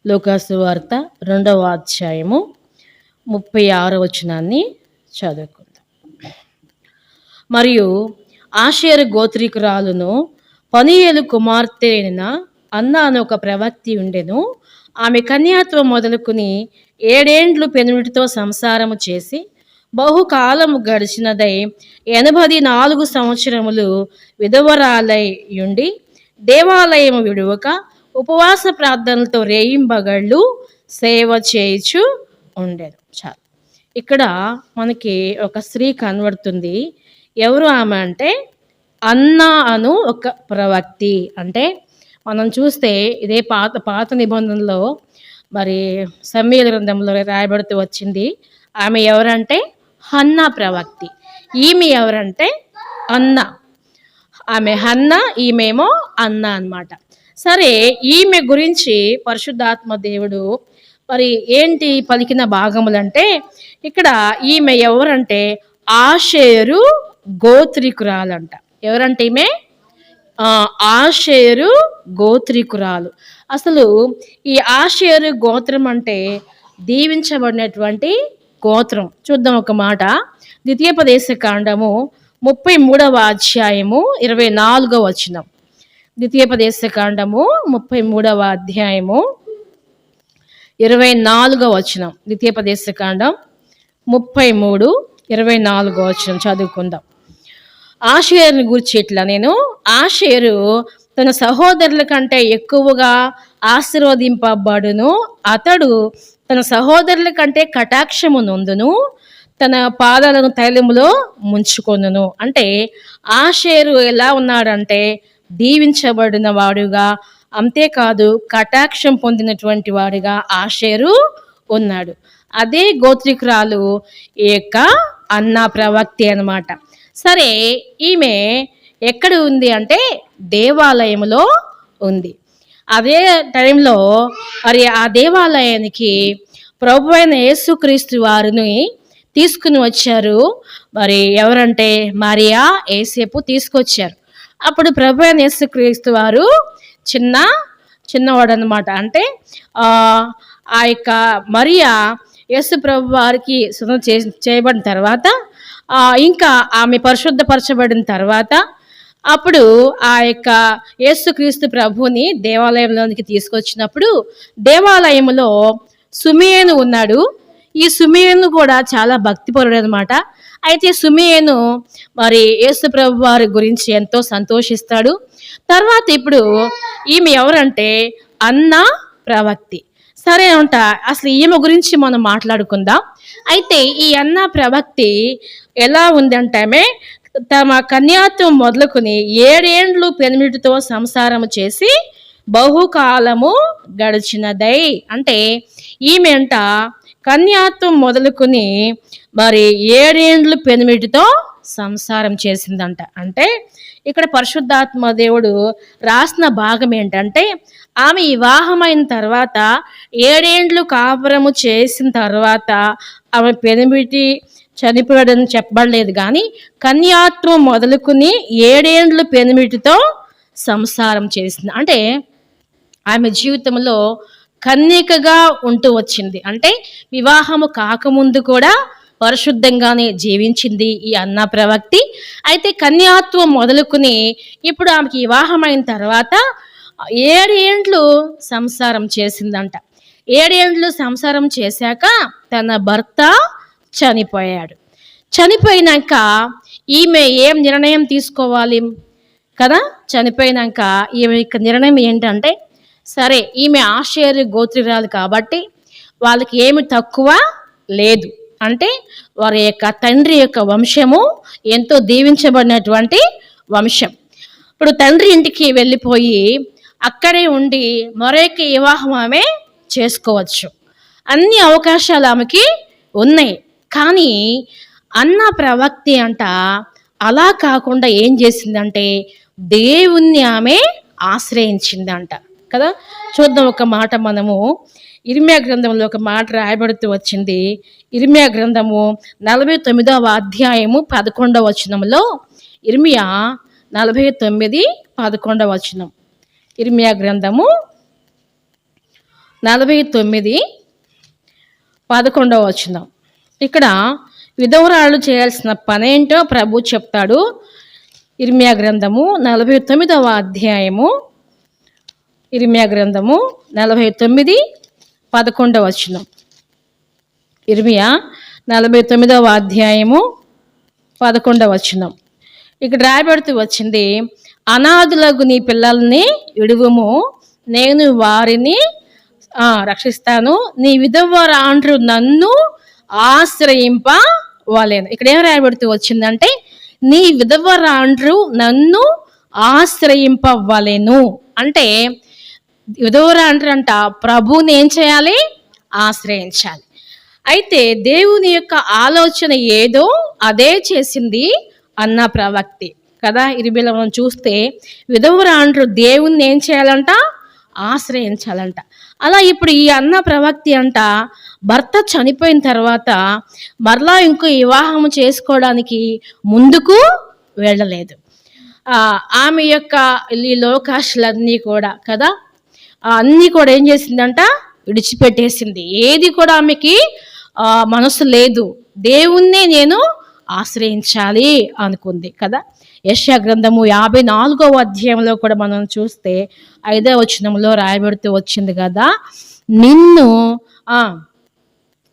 లూకాసు వార్త 2వ అధ్యాయము 36వ వచనాన్ని చదువుకుందాం. మరియు ఆషేరు గోత్రికురాలును పనీయేలు కుమార్తె అయిన అన్నా అను ఒక ప్రవక్తి ఉండెను. ఆమె కన్యాత్వం మొదలుకుని 7 ఏండ్లు పెనుమిటితో సంసారము చేసి బహుకాలము గడిచినదై 84 సంవత్సరములు విధవరాలై ఉండి దేవాలయము విడువక ఉపవాస ప్రార్థనలతో రేయింబగళ్ళు సేవ చేయుచు ఉండేది. చాలు. ఇక్కడ మనకి ఒక స్త్రీ కనబడుతుంది. ఎవరు ఆమె అంటే అన్నా అను ఒక ప్రవక్తి. అంటే మనం చూస్తే ఇదే పాత నిబంధనలో మరి సమూయేలు గ్రంథంలో రాయబడుతూ వచ్చింది. ఆమె ఎవరంటే హన్నా ప్రవక్తి. ఈమె ఎవరంటే అన్నా. ఆమె హన్నా, ఈమెమో అన్నా అన్నమాట. సరే, ఈమె గురించి పరిశుద్ధాత్మ దేవుడు మరి ఏంటి పలికిన భాగములంటే ఇక్కడ ఈమె ఎవరంటే ఆషేరు గోత్రికురాలంట. ఎవరంటే ఈమె ఆషేరు గోత్రికురాలు. అసలు ఈ ఆషేరు గోత్రం అంటే దీవించబడినటువంటి గోత్రం. చూద్దాం ఒక మాట. ద్వితీయోపదేశకాండము 33వ అధ్యాయము 24వ వచనం. ద్వితీయోపదేశకాండము 33వ అధ్యాయము 24వ వచనం. ద్వితీయోపదేశకాండం 33:24వ వచనం చదువుకుందాం. ఆషేరుని గురించి ఇట్లా, నేను ఆషేరు తన సహోదరుల కంటే ఎక్కువగా ఆశీర్వదింపబడును, అతడు తన సహోదరుల కంటే కటాక్షము నొందును, తన పాదాలను తైలములో ముంచుకొనును. అంటే ఆషేరు ఎలా ఉన్నాడంటే దీవించబడిన వాడుగా, అంతేకాదు కటాక్షం పొందినటువంటి వాడిగా ఆషేరు ఉన్నాడు. అదే గోత్రికురాలు ఈ యొక్క అన్నా ప్రవక్తి అన్నమాట. సరే, ఈమె ఎక్కడ ఉంది అంటే దేవాలయంలో ఉంది. అదే టైంలో మరి ఆ దేవాలయానికి ప్రభు అయిన యేసుక్రీస్తు వారిని తీసుకుని వచ్చారు. మరి ఎవరంటే మరియా, యేసేపు తీసుకొచ్చారు. అప్పుడు ప్రభు అయిన యేసుక్రీస్తు వారు చిన్నవాడు అనమాట. అంటే ఆ యొక్క మరియా యేసు ప్రభు వారికి సున్నం చేయబడిన తర్వాత, ఇంకా ఆమె పరిశుద్ధపరచబడిన తర్వాత, అప్పుడు ఆ యొక్క యేసుక్రీస్తు ప్రభుని దేవాలయంలోనికి తీసుకొచ్చినప్పుడు దేవాలయంలో సుమియేను ఉన్నాడు. ఈ సుమియేను కూడా చాలా భక్తిపరుడు అనమాట. అయితే సుమియేను మరి యేసు ప్రభు వారి గురించి ఎంతో సంతోషిస్తాడు. తర్వాత ఇప్పుడు ఈమె ఎవరంటే అన్నా ప్రవక్తి. సరే అంట, అసలు ఈమె గురించి మనం మాట్లాడుకుందాం. అయితే ఈ అన్నా ప్రవక్తి ఎలా ఉందంటే ఆమె తమ కన్యాత్వం మొదలుకొని 7 ఏండ్లు పెనిమిటితో సంసారము చేసి బహుకాలము గడిచినదై. అంటే ఈమె అంట కన్యాత్వం మొదలుకొని మరి 7 ఏండ్లు పెనిమిటితో సంసారం చేసిందంట. అంటే ఇక్కడ పరిశుద్ధాత్మ దేవుడు రాసిన భాగం ఏంటంటే ఆమె వివాహమైన తర్వాత 7 ఏండ్లు కాపురము చేసిన తర్వాత ఆమె పెనిమిటి చనిపోయాడని చెప్పబడలేదు, కానీ కన్యాత్వం మొదలుకుని 7 ఏండ్లు పెనిమిటితో సంసారం చేసింది. అంటే ఆమె జీవితంలో కన్యకగా ఉంటూ వచ్చింది. అంటే వివాహము కాకముందు కూడా పరిశుద్ధంగానే జీవించింది ఈ అన్నా ప్రవక్తి. అయితే కన్యాత్వం మొదలుకుని ఇప్పుడు ఆమెకి వివాహమైన తర్వాత 7 ఏండ్లు సంసారం చేసిందంట. 7 ఏండ్లు సంసారం చేశాక తన భర్త చనిపోయాడు. చనిపోయినాక ఈమె ఏం నిర్ణయం తీసుకోవాలి కదా? చనిపోయినాక ఈమె నిర్ణయం ఏంటంటే, సరే ఈమె ఆషేరు గోత్రికురాలు కాబట్టి వాళ్ళకి ఏమి తక్కువ లేదు. అంటే వారి యొక్క తండ్రి యొక్క వంశము ఎంతో దీవించబడినటువంటి వంశం. ఇప్పుడు తండ్రి ఇంటికి వెళ్ళిపోయి అక్కడే ఉండి మరొక వివాహం ఆమె చేసుకోవచ్చు. అన్ని అవకాశాలు ఆమెకి ఉన్నాయి. కానీ అన్నా ప్రవక్తి అంట అలా కాకుండా ఏం చేసిందంటే దేవుణ్ణి ఆమె ఆశ్రయించిందంట కదా. చూద్దాం ఒక మాట. మనము ఇర్మియా గ్రంథంలో ఒక మాట రాయబడుతూ వచ్చింది. ఇర్మియా గ్రంథము 49వ అధ్యాయము 11వ వచనంలో, ఇర్మియా 49:11 వచనం. ఇర్మియా గ్రంథము 49:11. ఇక్కడ విధవరాళ్ళు చేయాల్సిన పనేంటో ప్రభు చెప్తాడు. ఇర్మియా గ్రంథము 49వ అధ్యాయము, ఇర్మియా గ్రంథము 49:11. ఇర్మియా 49వ అధ్యాయము 11. ఇక్కడ రాయబడుతూ వచ్చింది, అనాథులకు నీ పిల్లల్ని విడువము, నేను వారిని రక్షిస్తాను, నీ విధవరాండ్రు నన్ను ఆశ్రయింపవలెను. ఇక్కడ ఏం రాయబడుతూ వచ్చిందంటే, నీ విధవరాండ్రు నన్ను ఆశ్రయింపవలెను. అంటే విధవరాండ్రు అంట ప్రభువుని ఏం చేయాలి? ఆశ్రయించాలి. అయితే దేవుని యొక్క ఆలోచన ఏదో అదే చేసింది అన్న ప్రవక్తి కదా. ఇరిమియాలో మనం చూస్తే విధవరాండ్రు దేవుణ్ణి ఏం చేయాలంట? ఆశ్రయించాలంట. అలా ఇప్పుడు ఈ అన్న ప్రవక్తి అంట భర్త చనిపోయిన తర్వాత మరలా ఇంకో వివాహం చేసుకోవడానికి ముందుకు వెళ్ళలేదు. ఆమె యొక్క ఈ లోకాశలన్నీ కూడా కదా, అన్నీ కూడా ఏం చేసిందంట? విడిచిపెట్టేసింది. ఏది కూడా ఆమెకి మనసు లేదు. దేవుణ్ణి నేను ఆశ్రయించాలి అనుకుంది కదా. యెషయా గ్రంథము 54వ అధ్యాయంలో కూడా మనం చూస్తే 5వ వచనంలో రాయబడుతూ వచ్చింది కదా, నిన్ను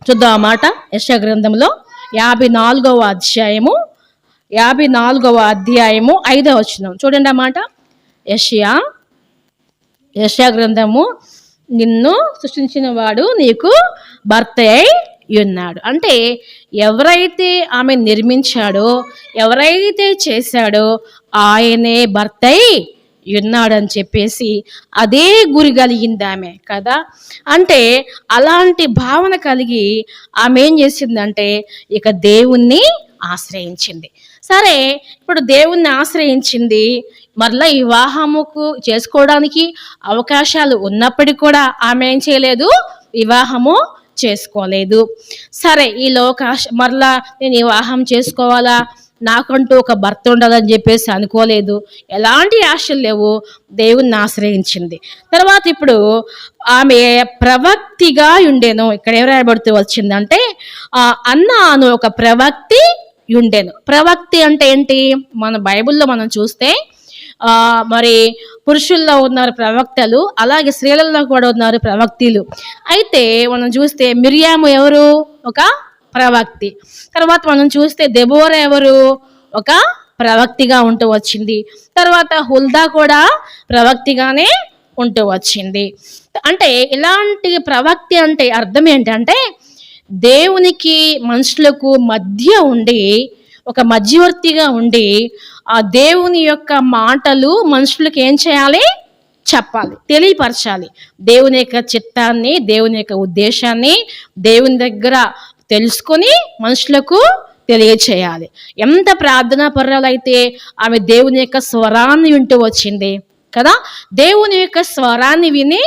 చూద్దాం ఆ మాట. యెషయా గ్రంథంలో 54వ అధ్యాయము 5వ వచనం చూడండి ఆ మాట. యెషయా గ్రంథము, నిన్ను సృష్టించిన వాడు నీకు భర్త అయి ఉన్నాడు. అంటే ఎవరైతే ఆమె నిర్మించాడో, ఎవరైతే చేశాడో ఆయనే భర్త అయి ఉన్నాడని చెప్పేసి అదే గురి కలిగింది ఆమె కదా. అంటే అలాంటి భావన కలిగి ఆమె ఏం చేసిందంటే ఇక దేవుణ్ణి ఆశ్రయించింది. సరే, ఇప్పుడు దేవుణ్ణి ఆశ్రయించింది, మరలా వివాహముకు చేసుకోవడానికి అవకాశాలు ఉన్నప్పటికీ కూడా ఆమె ఏం చేయలేదు? వివాహము చేసుకోలేదు. సరే, ఈ మరలా నేను వివాహం చేసుకోవాలా, నాకంటూ ఒక భర్త ఉండాలని చెప్పేసి అనుకోలేదు. ఎలాంటి ఆశలు లేవు. దేవుణ్ణి ఆశ్రయించింది. తర్వాత ఇప్పుడు ఆమె ప్రవక్తిగా ఉండేను. ఇక్కడ ఏం రాయబడుతూ వచ్చిందంటే, అన్న అను ఒక ప్రవక్తి ఉండేను. ప్రవక్తి అంటే ఏంటి? మన బైబిల్లో మనం చూస్తే మరి పురుషుల్లో ఉన్నారు ప్రవక్తలు, అలాగే స్త్రీలలో కూడా ఉన్నారు ప్రవక్తిలు. అయితే మనం చూస్తే మిరియాము ఎవరు? ఒక ప్రవక్తి. తర్వాత మనం చూస్తే దెబోరా ఎవరు? ఒక ప్రవక్తిగా ఉంటూ వచ్చింది. తర్వాత హుల్దా కూడా ప్రవక్తిగానే ఉంటూ వచ్చింది. అంటే ఇలాంటి ప్రవక్తి అంటే అర్థం ఏంటంటే దేవునికి మనుషులకు మధ్య ఉండి, ఒక మధ్యవర్తిగా ఉండి ఆ దేవుని యొక్క మాటలు మనుషులకు ఏం చేయాలి? చెప్పాలి, తెలియపరచాలి. దేవుని యొక్క చిత్తాన్ని, దేవుని యొక్క ఉద్దేశాన్ని దేవుని దగ్గర తెలుసుకొని మనుషులకు తెలియచేయాలి. ఎంత ప్రార్థనా పర్రాలైతే ఆమె దేవుని యొక్క స్వరాన్ని వింటూ వచ్చింది కదా. దేవుని యొక్క స్వరాన్ని విని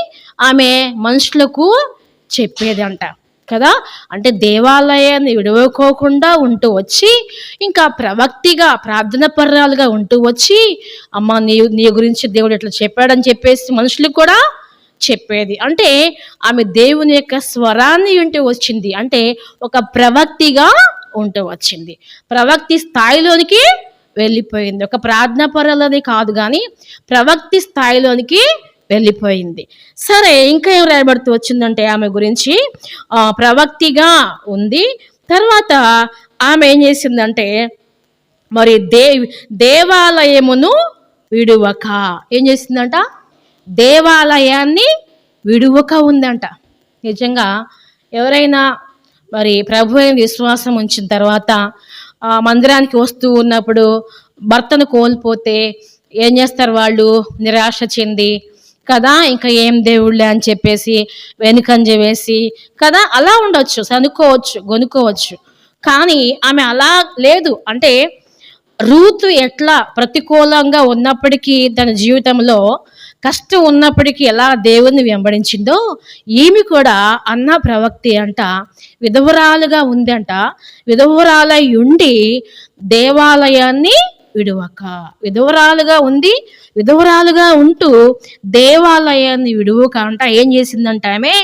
ఆమె మనుషులకు చెప్పేదంట కదా. అంటే దేవాలయాన్ని విడవకోకుండా ఉంటూ వచ్చి, ఇంకా ప్రవక్తిగా ప్రార్థన పర్రాలుగా ఉంటూ వచ్చి, అమ్మ నీ గురించి దేవుడు ఎట్లా చెప్పాడని చెప్పేసి మనుషులకు కూడా చెప్పేది. అంటే ఆమె దేవుని యొక్క స్వరాన్ని వింటూ వచ్చింది. అంటే ఒక ప్రవక్తిగా ఉంటూ వచ్చింది. ప్రవక్తి స్థాయిలోనికి వెళ్ళిపోయింది. ఒక ప్రార్థన పర్రాలని కాదు కానీ ప్రవక్తి స్థాయిలోనికి వెళ్ళిపోయింది. సరే, ఇంకా ఏం రాయబడుతూ వచ్చిందంటే ఆమె గురించి ప్రవక్తిగా ఉంది. తర్వాత ఆమె ఏం చేసిందంటే మరి దేవాలయమును విడువక ఏం చేసిందంట? దేవాలయాన్ని విడువక ఉందంట. నిజంగా ఎవరైనా మరి ప్రభు అయిన విశ్వాసం ఉంచిన తర్వాత మందిరానికి వస్తూ ఉన్నప్పుడు భర్తను కోల్పోతే ఏం చేస్తారు? వాళ్ళు నిరాశ చెంది కదా, ఇంకా ఏం దేవుళ్ళే అని చెప్పేసి వెనుకంజ వేసి కదా, అలా ఉండొచ్చు, గొనుక్కోవచ్చు. కానీ ఆమె అలా లేదు. అంటే రూతు ఎట్లా ప్రతికూలంగా ఉన్నప్పటికీ తన జీవితంలో కష్టం ఉన్నప్పటికీ ఎలా దేవుణ్ణి వెంబడించిందో ఈమె కూడా అన్న ప్రవక్తి అంట విధవరాలుగా ఉందంట. విధవరాలై ఉండి దేవాలయాన్ని విడువక. విధవరాలుగా ఉంది, విధవరాలుగా ఉంటూ దేవాలయాన్ని విడువక అంట ఏం చేసిందంట ఆమె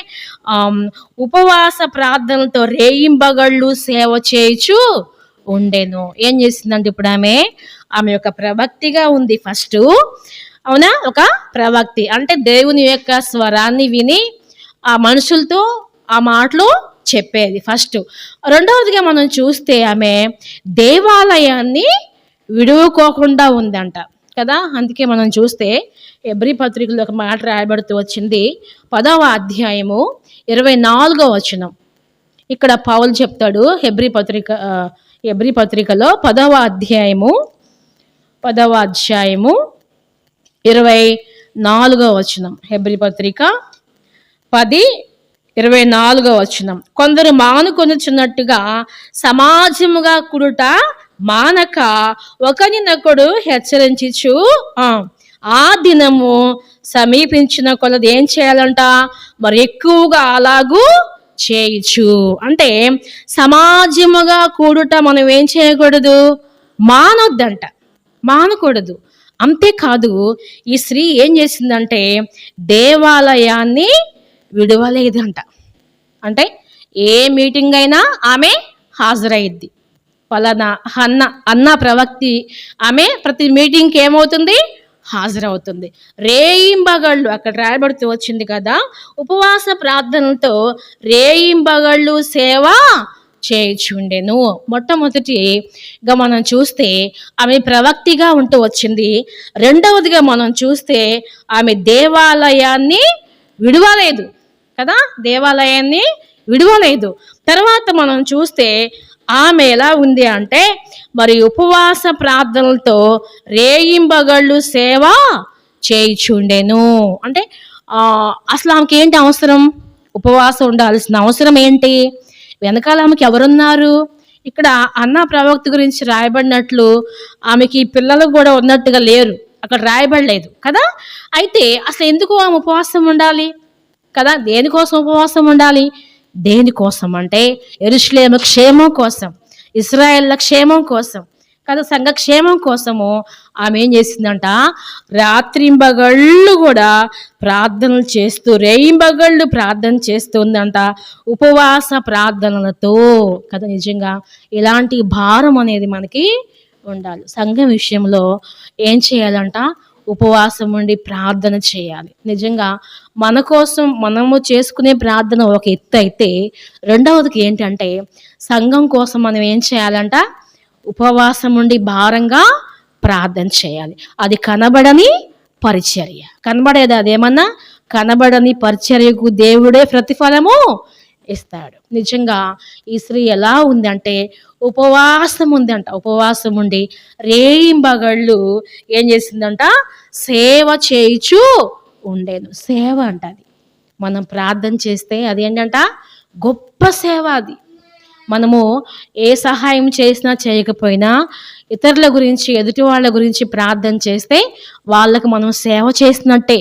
ఉపవాస ప్రార్థనలతో రేయింబగళ్ళు సేవ చేయుచు ఉండేను. ఏం చేసిందంటే ఇప్పుడు ఆమె యొక్క ప్రవక్తిగా ఉంది. ఫస్ట్ అవునా, ఒక ప్రవక్తి అంటే దేవుని యొక్క స్వరాన్ని విని ఆ మనుషులతో ఆ మాటలు చెప్పేది ఫస్ట్. రెండవదిగా మనం చూస్తే ఆమె దేవాలయాన్ని విడువుకోకుండా ఉందంట కదా. అందుకే మనం చూస్తే హెబ్రీ పత్రికలో ఒక మాట రాయబడుతూ వచ్చింది, 10వ అధ్యాయము 24వ వచనం. ఇక్కడ పౌలు చెప్తాడు హెబ్రీ పత్రికలో 10వ అధ్యాయము 24వ వచనం. హెబ్రీ పత్రిక 10:24వ వచనం. కొందరు మానుకొనుచున్నట్టుగా సమాజముగా కూడుట మానక ఒకరినొకడు హెచ్చరించుచు ఆ దినము సమీపించిన కొలది ఏం చేయాలంట, మరి ఎక్కువగా అలాగూ చేయొచ్చు. అంటే సమాజముగా కూడుట మనం ఏం చేయకూడదు, మానకూడదు. అంతేకాదు ఈ స్త్రీ ఏం చేసిందంటే దేవాలయాన్ని విడవలేదంట. అంటే ఏ మీటింగ్ అయినా ఆమె హాజరయ్యిద్ది. పలానా అన్న ప్రవక్తి ఆమె ప్రతి మీటింగ్కి ఏమవుతుంది, హాజరవుతుంది. రేయింబగళ్ళు అక్కడ రాయబడుతూ వచ్చింది కదా, ఉపవాస ప్రార్థనలతో రేయింబగళ్ళు సేవ చేయుచుండెను. మొట్టమొదటిగా మనం చూస్తే ఆమె ప్రవక్తిగా ఉంటూ వచ్చింది. రెండవదిగా మనం చూస్తే ఆమె దేవాలయాన్ని విడవలేదు కదా, దేవాలయాన్ని విడవలేదు. తర్వాత మనం చూస్తే ఆమె ఎలా ఉంది అంటే మరి ఉపవాస ప్రార్థనలతో రేయింబగళ్ళు సేవ చేయుచుండెను. అంటే అసలు ఆమెకి ఏంటి అవసరం, ఉపవాసం ఉండాల్సిన అవసరం ఏంటి, వెనకాల ఆమెకి ఎవరున్నారు? ఇక్కడ అన్న ప్రవక్త గురించి రాయబడినట్లు ఆమెకి పిల్లలు కూడా ఉన్నట్టుగా లేరు, అక్కడ రాయబడలేదు కదా. అయితే అసలు ఎందుకు ఆమె ఉపవాసం ఉండాలి కదా, దేనికోసం ఉపవాసం ఉండాలి? దేనికోసం అంటే యెరూషలేము క్షేమం కోసం, ఇశ్రాయేళ్ల క్షేమం కోసం కదా, సంఘ క్షేమం కోసము ఆమె ఏం చేసిందంట, రాత్రింబగళ్ళు కూడా ప్రార్థనలు చేస్తూ రేయింబగళ్ళు ప్రార్థన చేస్తుందంట, ఉపవాస ప్రార్థనలతో కదా. నిజంగా ఇలాంటి భారం అనేది మనకి ఉండాలి. సంఘం విషయంలో ఏం చేయాలంట, ఉపవాసం ఉండి ప్రార్థన చేయాలి. నిజంగా మన కోసం మనము చేసుకునే ప్రార్థన ఒక ఎత్తు అయితే, రెండవదికి ఏంటంటే సంఘం కోసం మనం ఏం చేయాలంట, ఉపవాసం ఉండి భారంగా ప్రార్థన చేయాలి. అది కనబడని పరిచర్య. కనబడేది అదేమన్నా, కనబడని పరిచర్యకు దేవుడే ప్రతిఫలము ఇస్తాడు. నిజంగా ఈ స్త్రీ ఎలా ఉందంటే ఉపవాసం ఉందంట. ఉపవాసం ఉండి రేయింబగళ్ళు ఏం చేసిందంట, సేవ చేయుచు ఉండేను. సేవ అంట అది. మనం ప్రార్థన చేస్తే అది ఏంటంట, గొప్ప సేవ. అది మనము ఏ సహాయం చేసినా చేయకపోయినా ఇతరుల గురించి, ఎదుటి వాళ్ళ గురించి ప్రార్థన చేస్తే వాళ్ళకు మనం సేవ చేసినట్టే.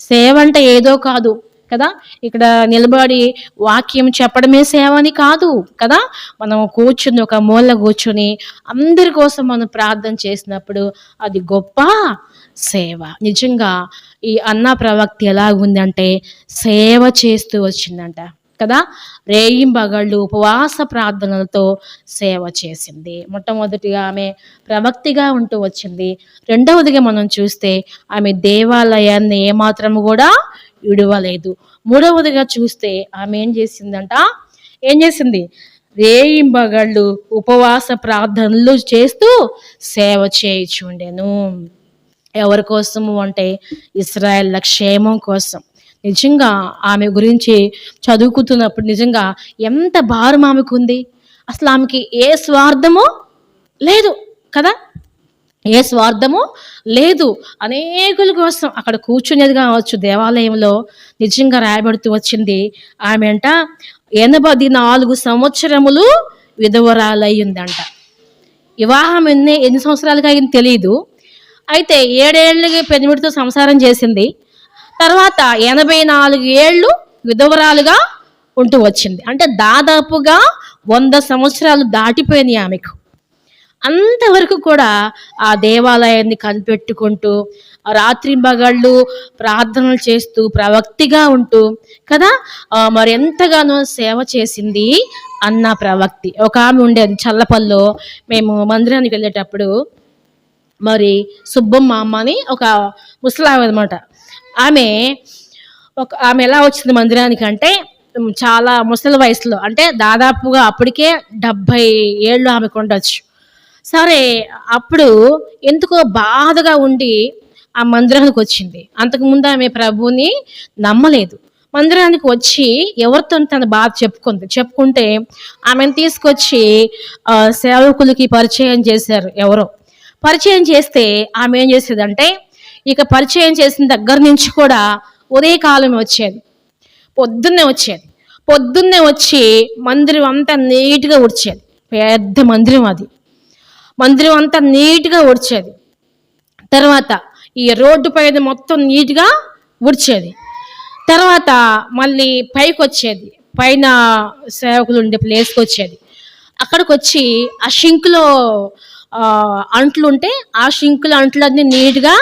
సేవ అంటే ఏదో కాదు కదా, ఇక్కడ నిలబడి వాక్యం చెప్పడమే సేవ అని కాదు కదా. మనం కూర్చుని ఒక మూల కూర్చుని అందరి కోసం మనం ప్రార్థన చేసినప్పుడు అది గొప్ప సేవ. నిజంగా ఈ అన్న ప్రవక్తి ఎలా ఉందంటే సేవ చేస్తూ వచ్చిందంట కదా. రేయింబగళ్ళు ఉపవాస ప్రార్థనలతో సేవ చేసింది. మొట్టమొదటిగా ఆమె ప్రవక్తిగా ఉంటూ వచ్చింది. రెండవదిగా మనం చూస్తే ఆమె దేవాలయాన్ని ఏమాత్రము కూడా విడవలేదు. మూడవదిగా చూస్తే ఆమె ఏం చేసింది, రేయింబగళ్ళు ఉపవాస ప్రార్థనలు చేస్తూ సేవ చేయుచుండెను. ఎవరి కోసము అంటే ఇశ్రాయేళ్ల క్షేమం కోసం. నిజంగా ఆమె గురించి చదువుకుతున్నప్పుడు నిజంగా ఎంత భారం ఆమెకు ఉంది. అసలు ఆమెకి ఏ స్వార్థము లేదు కదా, ఏ స్వార్థము లేదు. అనేకుల కోసం అక్కడ కూర్చునేది కావచ్చు దేవాలయంలో. నిజంగా రాయబడుతూ వచ్చింది ఆమె అంట 84 సంవత్సరములు విధవరాలై ఉందంట. వివాహం ఎన్ని సంవత్సరాలుగా అయింది తెలియదు. అయితే 7 ఏళ్ళకి పెనిమిడితో సంసారం చేసింది. తర్వాత 84 ఏళ్ళు విధవరాలుగా ఉంటూ వచ్చింది. అంటే దాదాపుగా 100 సంవత్సరాలు దాటిపోయినాయి ఆమెకు. అంతవరకు కూడా ఆ దేవాలయాన్ని కనిపెట్టుకుంటూ రాత్రింబగళ్ళు ప్రార్థనలు చేస్తూ ప్రవక్తిగా ఉంటూ కదా మరి ఎంతగానో సేవ చేసింది అన్న ప్రవక్తి. ఒక ఆమె ఉండేది చల్లపల్లో. మేము మందిరానికి వెళ్ళేటప్పుడు మరి సుబ్బమ్మ అమ్మ అని ఒక ముసలామె అనమాట. ఆమె ఆమె ఎలా వచ్చింది మందిరానికి అంటే చాలా ముసలి వయసులో, అంటే దాదాపుగా అప్పటికే 70 ఏళ్ళు ఆమెకు ఉండొచ్చు. సరే అప్పుడు ఎందుకో బాధగా ఉండి ఆ మందిరానికి వచ్చింది. అంతకుముందు ఆమె ప్రభువుని నమ్మలేదు. మందిరానికి వచ్చి ఎవరితో తన బాధ చెప్పుకుంటే ఆమెను తీసుకొచ్చి సేవకులకి పరిచయం చేశారు ఎవరో. పరిచయం చేస్తే ఆమె ఏం చేసేదంటే ఇక పరిచయం చేసిన దగ్గర నుంచి కూడా ఉదయకాలం వచ్చేది, పొద్దున్నే వచ్చి మందిరం అంతా నీట్గా ఊడ్చేది. పెద్ద మందిరం అది. మందిరం అంతా నీట్గా ఊడ్చేది. తర్వాత ఈ రోడ్డు పైన మొత్తం నీట్గా ఊడ్చేది. తర్వాత మళ్ళీ పైకి వచ్చేది, పైన సేవకులు ఉండే ప్లేస్కి వచ్చేది. అక్కడికి వచ్చి ఆ షింక్లో అంట్లు ఉంటే ఆ షింకుల అంట్లన్నీ నీట్గా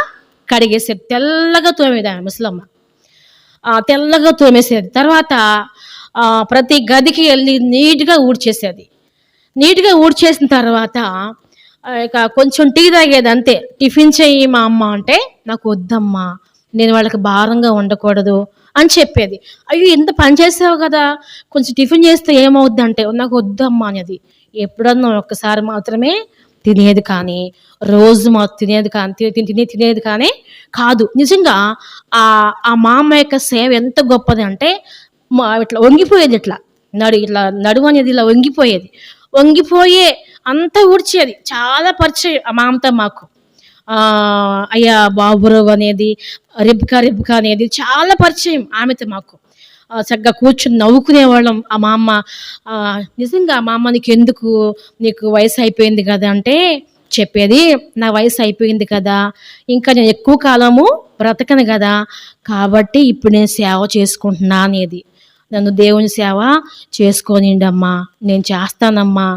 కడిగేసేది. తెల్లగా తోమేది ఆమె ముసలమ్మ. తెల్లగా తోమేసేది. తర్వాత ప్రతి గదికి వెళ్ళి నీట్గా ఊడ్చేసేది. నీట్గా ఊడ్చేసిన తర్వాత ఇక కొంచెం టీ తాగేది అంతే. టిఫిన్ చెయ్యి మా అమ్మ అంటే నాకు వద్దమ్మా, నేను వాళ్ళకి భారంగా ఉండకూడదు అని చెప్పేది. అయ్యో ఎంత పని చేసావు కదా, కొంచెం టిఫిన్ చేస్తే ఏమవుద్ది అంటే నాకు వద్దమ్మా అనేది. ఎప్పుడన్నా ఒక్కసారి మాత్రమే తినేది, కానీ రోజు మాకు తినేది కానీ కాదు. నిజంగా ఆ మా అమ్మ యొక్క సేవ ఎంత గొప్పది అంటే ఇట్లా వంగిపోయేది, ఇట్లా నడుము అనేది ఇలా వంగిపోయే అంతా ఊడ్చేది. చాలా పరిచయం ఆ మామతో మాకు. అయ్యా బాబురావు అనేది, రిబ్కా అనేది చాలా పరిచయం ఆమెతో మాకు. చక్కగా కూర్చుని నవ్వుకునేవాళ్ళం. ఆ మా అమ్మ నిజంగా మా అమ్మ నీకు వయసు అయిపోయింది కదా అంటే చెప్పేది, నా వయసు అయిపోయింది కదా, ఇంకా నేను ఎక్కువ కాలము బ్రతకను కదా, కాబట్టి ఇప్పుడు నేను సేవ చేసుకుంటున్నా అనేది. నన్ను దేవుని సేవ చేసుకోనిండమ్మా, నేను చేస్తానమ్మా.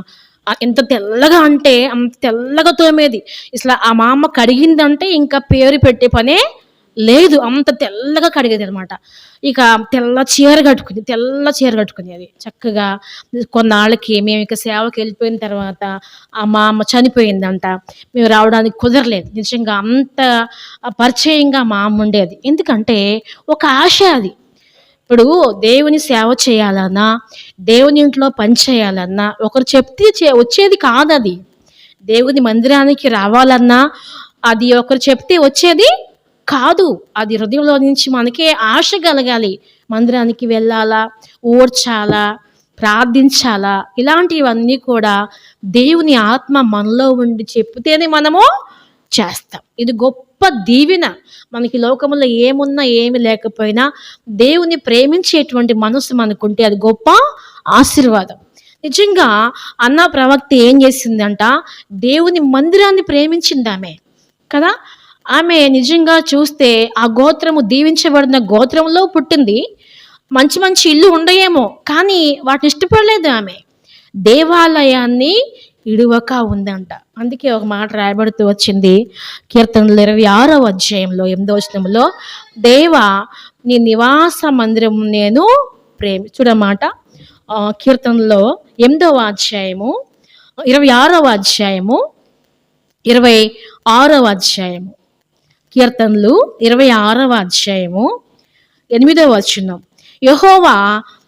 ఎంత తెల్లగా అంటే అంత తెల్లగా తోమేది. అసలు ఆ మా అమ్మ కడిగిందంటే ఇంకా పేరు పెట్టే పనే లేదు, అంత తెల్లగా కడిగేది అనమాట. ఇక తెల్ల చీర కట్టుకునేది చక్కగా. కొన్నాళ్ళకి మేము ఇక సేవకి వెళ్ళిపోయిన తర్వాత ఆ మా అమ్మ చనిపోయిందంట. మేము రావడానికి కుదరలేదు. నిజంగా అంత పరిచయంగా మా అమ్మ ఉండేది. ఎందుకంటే ఒక ఆశ అది. ఇప్పుడు దేవుని సేవ చేయాలన్నా, దేవుని ఇంట్లో పని చేయాలన్నా ఒకరు చెప్తే వచ్చేది కాదు. అది దేవుని మందిరానికి రావాలన్నా అది ఒకరు చెప్తే వచ్చేది కాదు. అది హృదయంలో నుంచి మనకే ఆశ కలగాలి. మందిరానికి వెళ్ళాలా, ఓర్చాలా, ప్రార్థించాలా, ఇలాంటివన్నీ కూడా దేవుని ఆత్మ మనలో ఉండి చెప్తేనే మనము చేస్తాం. ఇది గొప్ప దీవెన. మనకి లోకంలో ఏమున్నా ఏమి లేకపోయినా దేవుని ప్రేమించేటువంటి మనసు మనకుంటే అది గొప్ప ఆశీర్వాదం. నిజంగా అన్న ప్రవక్త ఏం చేసిందంట, దేవుని మందిరాన్ని ప్రేమించింది ఆమె కదా. ఆమె నిజంగా చూస్తే ఆ గోత్రము దీవించబడిన గోత్రంలో పుట్టింది. మంచి మంచి ఇల్లు ఉండయేమో, కానీ వాటిని ఇష్టపడలేదు ఆమె. దేవాలయాన్ని ఇడువక ఉందంట. అందుకే ఒక మాట రాయబడుతూ వచ్చింది కీర్తనలు 26వ అధ్యాయంలో 8వ వచనంలో, దేవా నీ నివాస మందిరం నేను చూడమాట. కీర్తనలో 8వ అధ్యాయము 26వ అధ్యాయము 26వ అధ్యాయము కీర్తనలు 26వ అధ్యాయము 8వ వచనం, యెహోవా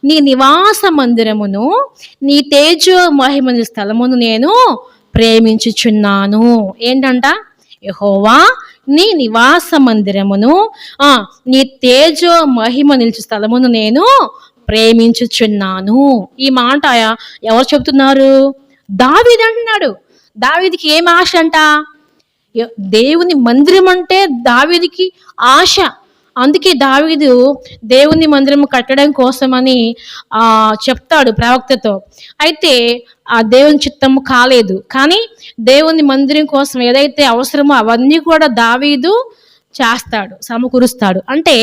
నీ నివాస మందిరమును నీ తేజో మహిమ స్థలమును నేను ప్రేమించుచున్నాను. ఏంటంట, యెహోవా నీ నివాస మందిరమును నీ తేజో మహిమ నిలిచే స్థలమును నేను ప్రేమించుచున్నాను. ఈ మాట ఎవరు చెప్తున్నారు? దావీదు అంటున్నాడు. దావీదుకి ఏం ఆశ అంట? దేవుని మందిరం అంటే దావీదుకి ఆశ. అందుకే దావీదు దేవుని మందిరం కట్టడం కోసమని చెప్తాడు ప్రవక్తతో. అయితే ఆ దేవుని చిత్తము కాలేదు, కానీ దేవుని మందిరం కోసం ఏదైతే అవసరమో అవన్నీ కూడా దావీదు చేస్తాడు, సమకూరుస్తాడు. అంటే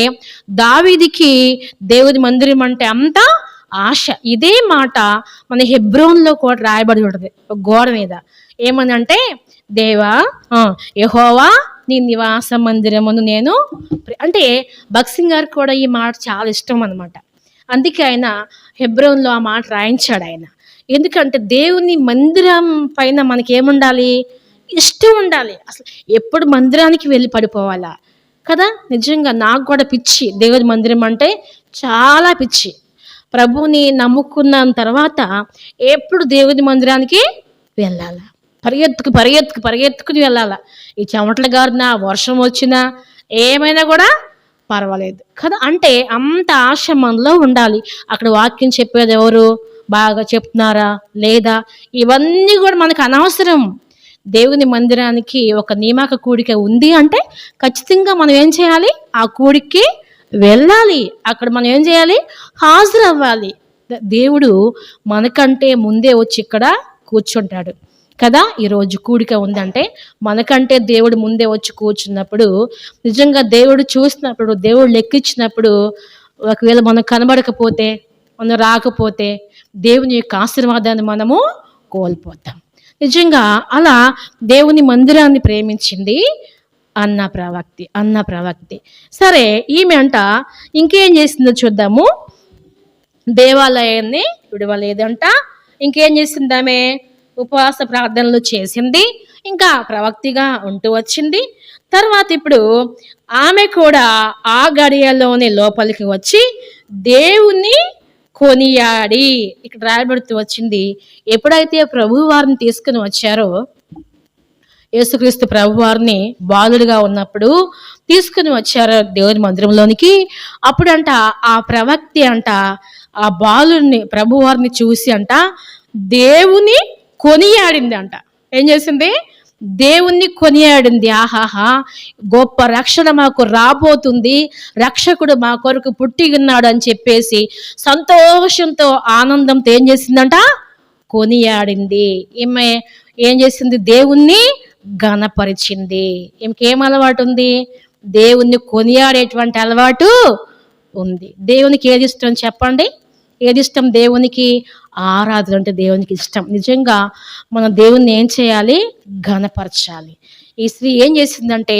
దావీదుకి దేవుని మందిరం అంటే అంత ఆశ. ఇదే మాట మన హెబ్రోన్లో కూడా రాయబడి ఉంటుంది ఒక గోడ మీద. ఏమని అంటే, దేవా యెహోవా నీ నివాస మందిరమును నేను అంటే భగత్ సింగ్ గారికి కూడా ఈ మాట చాలా ఇష్టం అనమాట. అందుకే ఆయన హెబ్రోన్లో ఆ మాట రాయించాడు ఆయన. ఎందుకంటే దేవుని మందిరం పైన మనకి ఏముండాలి? ఇష్టం ఉండాలి. అసలు ఎప్పుడు మందిరానికి వెళ్ళి పడిపోవాలా కదా. నిజంగా నాకు కూడా పిచ్చి, దేవుని మందిరం అంటే చాలా పిచ్చి. ప్రభువుని నమ్ముకున్న తర్వాత ఎప్పుడు దేవుని మందిరానికి వెళ్ళాలా, పరిగెత్తుకుని వెళ్ళాలా. ఈ చెమటలు గారినా, వర్షం వచ్చినా, ఏమైనా కూడా పర్వాలేదు కదా. అంటే అంత ఆశ మనలో ఉండాలి. అక్కడ వాక్యం చెప్పేది ఎవరు, బాగా చెప్తున్నారా లేదా, ఇవన్నీ కూడా మనకు అనవసరం. దేవుని మందిరానికి ఒక నియామక కూడిక ఉంది అంటే ఖచ్చితంగా మనం ఏం చేయాలి? ఆ కూడికి వెళ్ళాలి. అక్కడ మనం ఏం చేయాలి? హాజరవ్వాలి. దేవుడు మనకంటే ముందే వచ్చి ఇక్కడ కూర్చుంటాడు కదా. ఈరోజు కూడిక ఉందంటే మనకంటే దేవుడు ముందే వచ్చి కూర్చున్నప్పుడు, నిజంగా దేవుడు చూసినప్పుడు, దేవుడు లెక్కించినప్పుడు, ఒకవేళ మనం కనబడకపోతే, మనం రాకపోతే దేవుని యొక్క ఆశీర్వాదాన్ని మనము కోల్పోతాం. నిజంగా అలా దేవుని మందిరాన్ని ప్రేమించింది అన్న ప్రవక్తి. సరే, ఈమె అంట ఇంకేం చేసిందో చూద్దాము. దేవాలయాన్ని విడవలేదంట. ఇంకేం చేసింది ఆమె? ఉపవాస ప్రార్థనలు చేసింది. ఇంకా ప్రవక్తిగా ఉంటూ వచ్చింది. తర్వాత ఇప్పుడు ఆమె కూడా ఆ గడియలోనే లోపలికి వచ్చి దేవుని కొనియాడి, ఇక్కడ రాయబడుతూ వచ్చింది. ఎప్పుడైతే ప్రభు వారిని తీసుకుని వచ్చారో, యేసుక్రీస్తు ప్రభు వారిని బాలుడిగా ఉన్నప్పుడు తీసుకుని వచ్చారు దేవుని మందిరంలోనికి. అప్పుడంట ఆ ప్రవక్తి అంట ఆ బాలుడిని, ప్రభు వారిని చూసి అంట దేవుని కొనియాడింది అంట. ఏం చేసింది? దేవుణ్ణి కొనియాడింది. ఆహాహా, గొప్ప రక్షణ మాకు రాబోతుంది, రక్షకుడు మా కొరకు పుట్టి ఉన్నాడు అని చెప్పేసి సంతోషంతో, ఆనందంతో ఏం చేసిందంట? కొనియాడింది. ఈమె ఏం చేసింది? దేవుణ్ణి ఘనపరిచింది. ఈమెకేం అలవాటు ఉంది? దేవుణ్ణి కొనియాడేటువంటి అలవాటు ఉంది. దేవునికి ఏది ఇష్టం చెప్పండి? ఏది ఇష్టం దేవునికి? ఆరాధన అంటే దేవునికి ఇష్టం. నిజంగా మనం దేవుణ్ణి ఏం చేయాలి? ఘనపరచాలి. ఈ స్త్రీ ఏం చేసిందంటే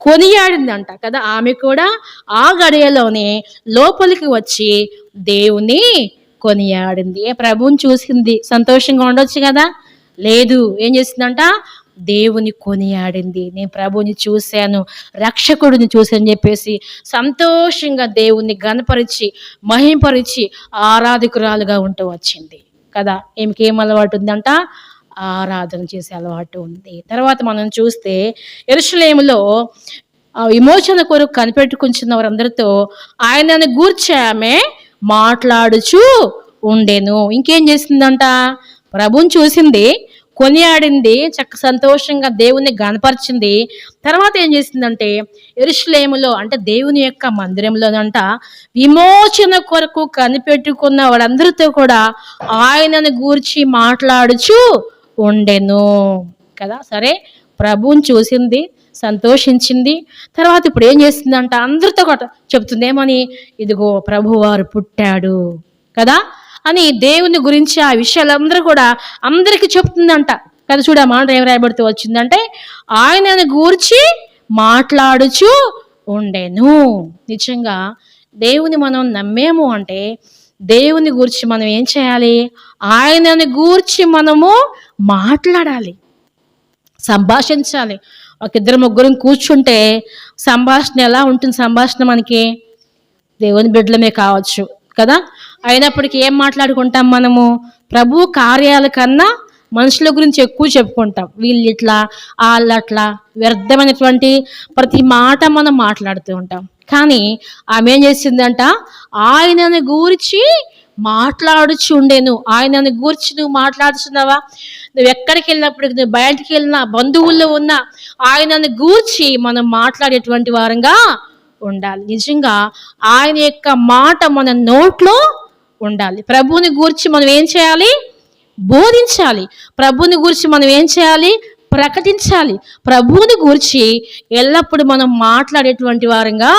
కొనియాడిందంట కదా. ఆమె కూడా ఆ గడియలోనే లోపలికి వచ్చి దేవుని కొనియాడింది. ప్రభువుని చూసింది, సంతోషంగా ఉండొచ్చు కదా. లేదు, ఏం చేసిందంట? దేవుని కొనియాడింది. నేను ప్రభువుని చూశాను, రక్షకుడిని చూశాను చెప్పేసి సంతోషంగా దేవుని ఘనపరిచి, మహింపరిచి ఆరాధకురాలుగా ఉంటూ వచ్చింది కదా. ఏం అలవాటు ఉందంట? ఆరాధన చేసే అలవాటు ఉంది. తర్వాత మనం చూస్తే యెరూషలేములో విమోచన కొరకు కనిపెట్టుకుంటున్న వారందరితో ఆయనను గూర్చి ఆమె మాట్లాడుచూ ఉండెను. ఇంకేం చేసిందంట? ప్రభువుని చూసింది, కొనియాడింది, సంతోషంగా దేవుని గణపరిచింది. తర్వాత ఏం చేసిందంటే యెరూషలేములో అంటే దేవుని యొక్క మందిరంలోనంట విమోచన కొరకు కనిపెట్టుకున్న వారందరితో కూడా ఆయనను గూర్చి మాట్లాడుచూ ఉండెను కదా. సరే, ప్రభువుని చూసింది, సంతోషించింది. తర్వాత ఇప్పుడు ఏం చేసిందంట? అందరితో కూడా చెప్తుంది. ఏమని? ఇదిగో ప్రభువారు పుట్టాడు కదా అని దేవుని గురించి ఆ విషయాలందరూ కూడా అందరికీ చెప్తుందంట కదా. చూడమ్మా, ఏం రాయబడుతూ వచ్చిందంటే ఆయనను గూర్చి మాట్లాడుచూ ఉండెను. నిజంగా దేవుని మనం నమ్మేము అంటే దేవుని గురించి మనం ఏం చేయాలి? ఆయనను గూర్చి మనము మాట్లాడాలి, సంభాషించాలి. ఒక ఇద్దరు ముగ్గురం కూర్చుంటే సంభాషణ ఎలా ఉంటుంది? సంభాషణ మనకి దేవుని బిడ్డలమే కావచ్చు కదా. అయినప్పటికీ ఏం మాట్లాడుకుంటాం మనము? ప్రభు కార్యాల కన్నా మనుషుల గురించి ఎక్కువ చెప్పుకుంటాం. వీళ్ళు ఇట్లా, వాళ్ళు అట్లా, వ్యర్థమైనటువంటి ప్రతి మాట మనం మాట్లాడుతూ ఉంటాం. కానీ ఆమె ఏం చేసిందంట? ఆయనను గూర్చి మాట్లాడుచుండెను. ఆయనను గూర్చి నువ్వు మాట్లాడుతున్నావా? నువ్వు ఎక్కడికి వెళ్ళినప్పుడు, నువ్వు బయటికి వెళ్ళినా, బంధువుల్లో ఉన్నా ఆయనను గూర్చి మనం మాట్లాడేటువంటి వారంగా ఉండాలి. నిజంగా ఆయన యొక్క మాట మన నోట్లో ఉండాలి. ప్రభువుని గూర్చి మనం ఏం చేయాలి? బోధించాలి. ప్రభువుని గూర్చి మనం ఏం చేయాలి? ప్రకటించాలి. ప్రభువుని గూర్చి ఎల్లప్పుడూ మనం మాట్లాడేటువంటి వారంగా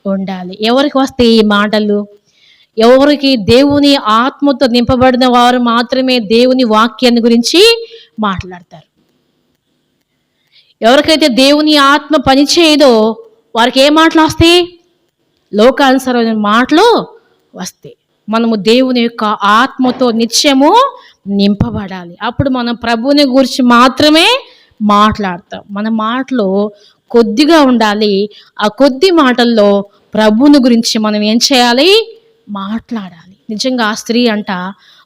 ఉండాలి. ఎవరికి వస్తాయి ఈ మాటలు? ఎవరికి దేవుని ఆత్మతో నింపబడిన వారు మాత్రమే దేవుని వాక్యాన్ని గురించి మాట్లాడతారు. ఎవరికైతే దేవుని ఆత్మ పనిచేయదో వారికి ఏ మాటలు వస్తాయి? లోకానుసరమైన మాటలు వస్తాయి. మనము దేవుని యొక్క ఆత్మతో నిత్యము నింపబడాలి. అప్పుడు మనం ప్రభువుని గురించి మాత్రమే మాట్లాడతాం. మన మాటలు కొద్దిగా ఉండాలి. ఆ కొద్ది మాటల్లో ప్రభువుని గురించి మనం ఏం చేయాలి? మాట్లాడాలి. నిజంగా ఆ స్త్రీ అంట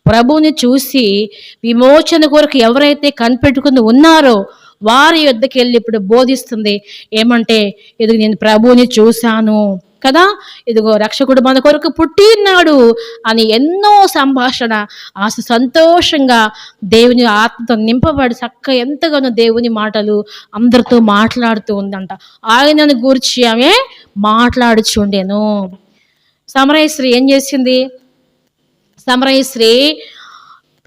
ప్రభువుని చూసి విమోచన కొరకు ఎవరైతే కనిపెట్టుకుని ఉన్నారో వారి యొద్దకు వెళ్ళి ఇప్పుడు బోధిస్తుంది. ఏమంటే, ఇదిగో నేను ప్రభువుని చూశాను కదా, ఇదిగో రక్షకుడు మన కొరకు పుట్టి ఉన్నాడు అని ఎన్నో సంభాషణ సంతోషంగా దేవుని ఆత్మతో నింపబడి చక్కగా ఎంతగానో దేవుని మాటలు అందరితో మాట్లాడుతూ ఉందంట. ఆయనను గూర్చి ఆమె మాట్లాడుచుండెను. సమరయ స్త్రీ ఏం చేసింది? సమరయ స్త్రీ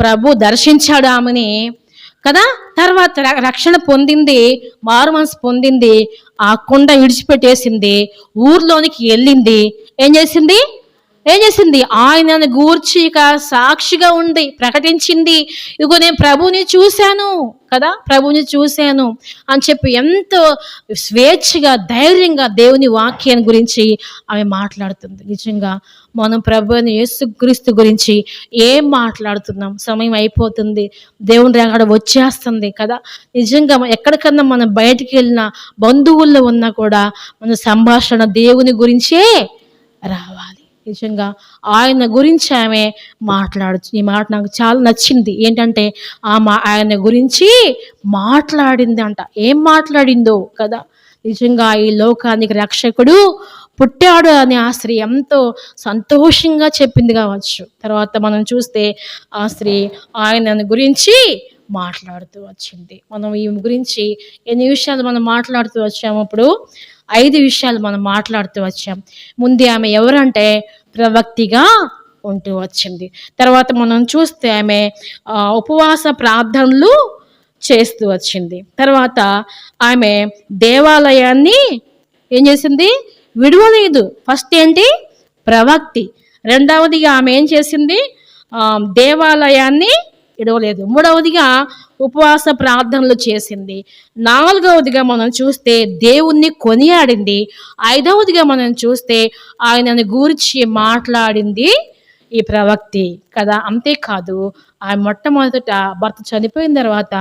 ప్రభు దర్శించాడు ఆమెని కదా, తర్వాత రక్షణ పొందింది, మారు మనసు పొందింది, ఆ కొండ విడిచిపెట్టేసింది, ఊర్లోనికి వెళ్ళింది. ఏం చేసింది? ఆయనను గూర్చి ఇక సాక్షిగా ఉంది, ప్రకటించింది. ఇదిగో నేను ప్రభువుని చూశాను కదా, ప్రభువుని చూశాను అని చెప్పి ఎంతో స్వేచ్ఛగా ధైర్యంగా దేవుని వాక్యాన్ని గురించి ఆమె మాట్లాడుతుంది. నిజంగా మనం ప్రభువుని యేసుక్రీస్తు గురించి ఏం మాట్లాడుతున్నాం? సమయం అయిపోతుంది, దేవుని రాకడ వచ్చేస్తుంది కదా. నిజంగా ఎక్కడికన్నా మనం బయటికి వెళ్ళినా, బంధువుల్లో ఉన్నా కూడా మన సంభాషణ దేవుని గురించే రావాలి. నిజంగా ఆయన గురించి ఆమె మాట్లాడుతుంది. ఈ మాట నాకు చాలా నచ్చింది. ఏంటంటే ఆయన గురించి మాట్లాడింది అంట. ఏం మాట్లాడిందో కదా. నిజంగా ఈ లోకానికి రక్షకుడు పుట్టాడు అని ఆ స్త్రీ ఎంతో సంతోషంగా చెప్పింది కావచ్చు. తర్వాత మనం చూస్తే ఆ స్త్రీ ఆయన గురించి మాట్లాడుతూ వచ్చింది. మనం ఈ గురించి ఎన్ని విషయాలు మనం మాట్లాడుతూ వచ్చాము? ఇప్పుడు 5 విషయాలు మనం మాట్లాడుతూ వచ్చాం. ముందే ఆమె ఎవరంటే ప్రవక్తిగా ఉంటూ వచ్చింది. తర్వాత మనం చూస్తే ఆమె ఉపవాస ప్రార్థనలు చేస్తూ వచ్చింది. తర్వాత ఆమె దేవాలయాన్ని ఏం చేసింది? విడవలేదు. ఫస్ట్ ఏంటి? ప్రవక్తి. రెండవదిగా ఆమె ఏం చేసింది? దేవాలయాన్ని విడవలేదు. మూడవదిగా ఉపవాస ప్రార్థనలు చేసింది. నాలుగవదిగా మనం చూస్తే దేవుణ్ణి కొనియాడింది. ఐదవదిగా మనం చూస్తే ఆయనను గూర్చి మాట్లాడింది ఈ ప్రవక్తి కదా. అంతేకాదు, ఆమె మొట్టమొదట భర్త చనిపోయిన తర్వాత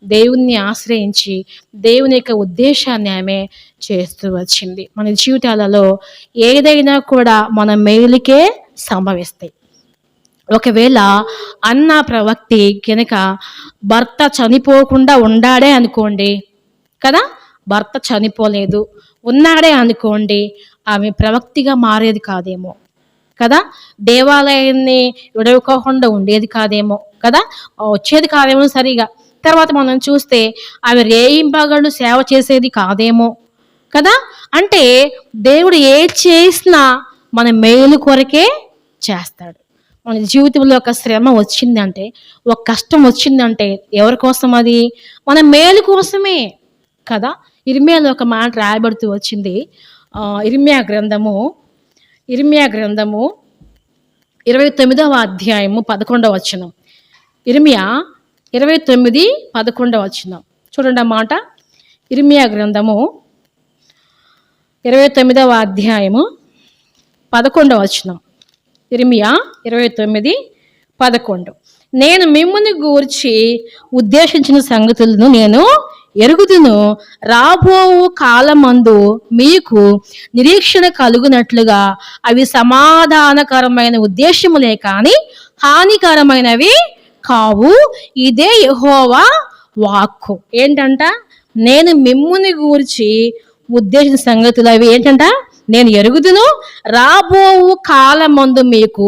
దేవుణ్ణి ఆశ్రయించి దేవుని యొక్క ఉద్దేశాన్ని ఆమె చేస్తూ వచ్చింది. మన జీవితాలలో ఏదైనా కూడా మన మేలుకే సంభవిస్తాయి. ఒకవేళ అన్న ప్రవక్తి కనుక భర్త చనిపోకుండా ఉండాడే అనుకోండి కదా, భర్త చనిపోలేదు ఉన్నాడే అనుకోండి, ఆమె ప్రవక్తిగా మారేది కాదేమో కదా, దేవాలయాన్ని విడవకోకుండా ఉండేది కాదేమో కదా, వచ్చేది కాదేమో సరిగా. తర్వాత మనం చూస్తే ఆమె రేయింబగళ్ళు సేవ చేసేది కాదేమో కదా. అంటే దేవుడు ఏ చేసినా మన మేలు కొరకే చేస్తాడు. మన జీవితంలో ఒక శ్రమ వచ్చిందంటే, ఒక కష్టం వచ్చిందంటే ఎవరి కోసం? అది మన మేలు కోసమే కదా. ఇర్మియాలో ఒక మాట రాయబడుతూ వచ్చింది. ఇర్మియా గ్రంథము 29వ అధ్యాయము 11వ వచనం. ఇర్మియా 29:11 వచనం చూడండి ఆ మాట. ఇర్మియా గ్రంథము 29వ అధ్యాయము 11వ వచనం. ఇర్మియా 29:11. నేను మిమ్ముని గూర్చి ఉద్దేశించిన సంగతులను నేను ఎరుగుదును, రాబోవు కాలమందు మీకు నిరీక్షణ కలుగునట్లుగా అవి సమాధానకరమైన ఉద్దేశములే కానీ హానికరమైనవి కావు. ఇదే యెహోవా వాక్కు. ఏంటంట? నేను మిమ్ముని గూర్చి ఉద్దేశించిన సంగతులు అవి ఏంటంట? నేను ఎరుగుదును, రాబోవు కాలమందు మీకు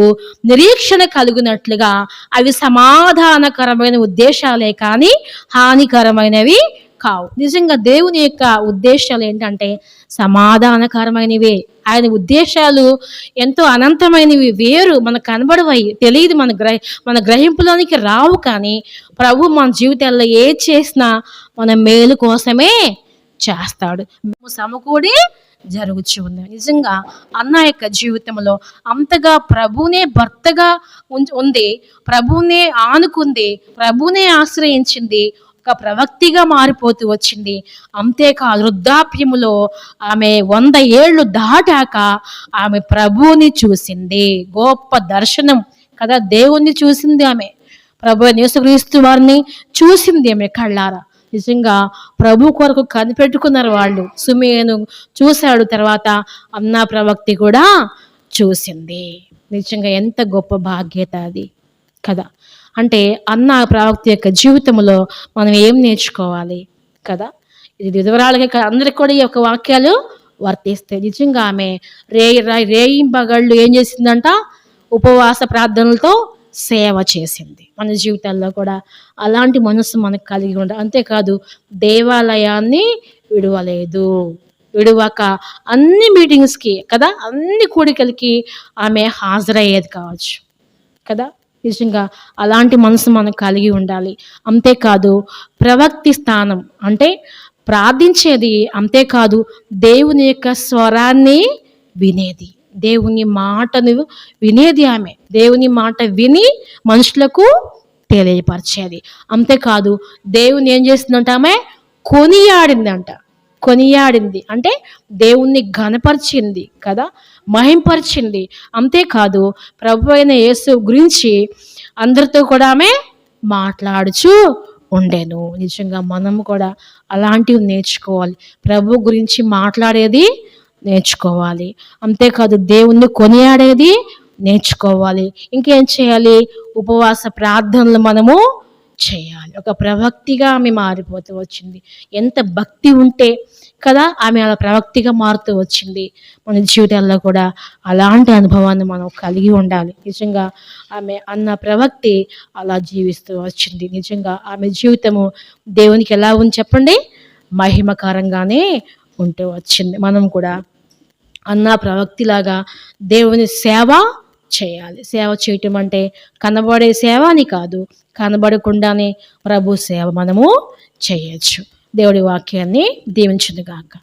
నిరీక్షణ కలుగునట్లుగా అవి సమాధానకరమైన ఉద్దేశాలే కానీ హానికరమైనవి కావు. నిజంగా దేవుని యొక్క ఉద్దేశాలు ఏంటంటే సమాధానకరమైనవే. ఆయన ఉద్దేశాలు ఎంతో అనంతమైనవి, వేరు, మనకు కనబడవై తెలియదు, మన గ్రహింపులోనికి రావు. కానీ ప్రభు మన జీవితాల్లో ఏ చేసినా మన మేలు కోసమే చేస్తాడు. సమకూడి జరుగుతూ ఉంది. నిజంగా అన్న యొక్క జీవితంలో అంతగా ప్రభువునే భర్తగా ఉంది, ప్రభువునే ఆనుకుంది, ప్రభువునే ఆశ్రయించింది, ఒక ప్రవక్తిగా మారిపోతూ వచ్చింది. అంతేకాదు వృద్ధాప్యములో ఆమె 100 ఏళ్ళు దాటాక ఆమె ప్రభువుని చూసింది. గొప్ప దర్శనం కదా, దేవుణ్ణి చూసింది ఆమె. ప్రభు యేసుక్రీస్తు వారిని చూసింది ఆమె కళ్ళారా. నిజంగా ప్రభు కొరకు కనిపెట్టుకున్నారు వాళ్ళు. సుమేను చూశాడు, తర్వాత అన్నా ప్రవక్తి కూడా చూసింది. నిజంగా ఎంత గొప్ప బాధ్యత అది కదా. అంటే అన్న ప్రవక్త యొక్క జీవితంలో మనం ఏం నేర్చుకోవాలి కదా. ఇది విధవరాలకే కాదు, అందరికి కూడా ఈ యొక్క వాక్యాలు వర్తిస్తాయి. నిజంగా ఆమె రేయింబగళ్ళు ఏం చేసిందంట, ఉపవాస ప్రార్థనలతో సేవ చేసింది. మన జీవితాల్లో కూడా అలాంటి మనసు మనకు కలిగి ఉండాలి. అంతేకాదు దేవాలయాన్ని విడువక అన్ని మీటింగ్స్కి కదా, అన్ని కూడికలకి ఆమె హాజరయ్యేది కావచ్చు కదా. నిజంగా అలాంటి మనసు మనం కలిగి ఉండాలి. అంతేకాదు ప్రవక్తి స్థానం అంటే ప్రార్థించేది, అంతేకాదు దేవుని యొక్క స్వరాన్ని వినేది, దేవుని మాటను వినేది ఆమె. దేవుని మాట విని మనుషులకు తెలియపరిచేది. అంతేకాదు దేవుని ఏం చేసిందంట, ఆమె కొనియాడింది అంటే దేవుణ్ణి ఘనపరిచింది కదా, మహింపరిచింది. అంతేకాదు ప్రభు అయిన యేసు గురించి అందరితో కూడా ఆమె మాట్లాడుచూ ఉండేను. నిజంగా మనము కూడా అలాంటివి నేర్చుకోవాలి. ప్రభు గురించి మాట్లాడేది నేర్చుకోవాలి. అంతేకాదు దేవుణ్ణి కొనియాడేది నేర్చుకోవాలి. ఇంకేం చేయాలి, ఉపవాస ప్రార్థనలు మనము చేయాలి. ఒక ప్రవక్తిగా ఆమె మారిపోతూ వచ్చింది. ఎంత భక్తి ఉంటే కదా ఆమె అలా ప్రవక్తిగా మారుతూ వచ్చింది. మన జీవితాల్లో కూడా అలాంటి అనుభవాన్ని మనం కలిగి ఉండాలి. నిజంగా ఆమె అన్న ప్రవక్తి అలా జీవిస్తూ వచ్చింది. నిజంగా ఆమె జీవితము దేవునికి ఎలా ఉంది చెప్పండి, మహిమకరంగానే ఉంటూ వచ్చింది. మనం కూడా అన్న ప్రవక్తిలాగా దేవుని సేవ చేయాలి. సేవ చేయటం అంటే కనబడే సేవ అని కాదు, కనబడకుండానే ప్రభు సేవ మనము చేయొచ్చు. దేవుడి వాక్యాన్ని దీవించును గాక.